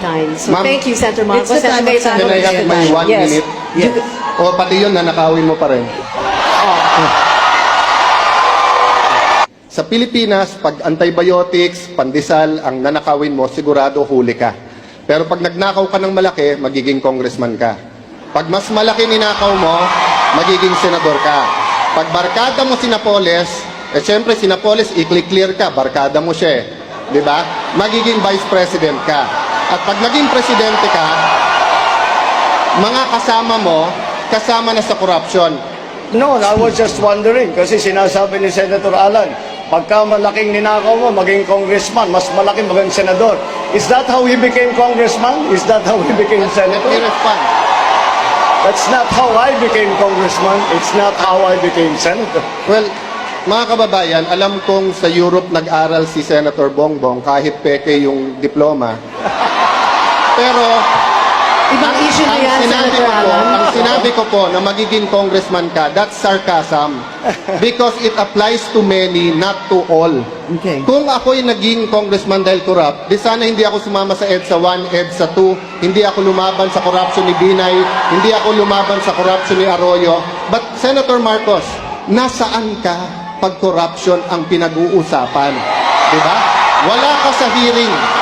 Valentine. So Ma'am, thank you, Senator Marcos. it's the time of Senator Can I have my Cayetano. 1 Yes. minute? Yes. O pati yun, nanakawin mo pa rin. Sa Pilipinas, pag antibiotics, pandesal, ang nanakawin mo, sigurado huli ka. Pero pag nagnakaw ka ng malaki, magiging congressman ka. Pag mas malaki ninakaw mo, magiging senador ka. Pag barkada mo si Napoles, syempre si Napoles, i-clear ka, barkada mo siya eh. Di ba? Magiging vice president ka. At pag naging presidente ka, mga kasama mo, kasama na sa corruption. No, I was just wondering kasi sinasabi ni Senator Alan, pagka malaking ninakaw mo, maging congressman, mas malaki maging senador. Is that how he became congressman? Is that how he became Let me senator? respond. That's not how I became congressman. It's not how I became senator. Well, mga kababayan, alam kong sa Europe nag-aral si Senator Bongbong kahit peke yung diploma. Pero Ibang issue na yan, Senator Alan. ang sinabi ko po na magiging congressman ka, that's sarcasm. Because it applies to many, not to all. Okay. Kung ako'y naging congressman dahil corrupt, di sana hindi ako sumama sa EDSA 1, EDSA 2, hindi ako lumaban sa corruption ni Binay, hindi ako lumaban sa corruption ni Arroyo. But Senator Marcos, nasaan ka pag corruption ang pinag-uusapan? Di ba? Wala ka sa hearing.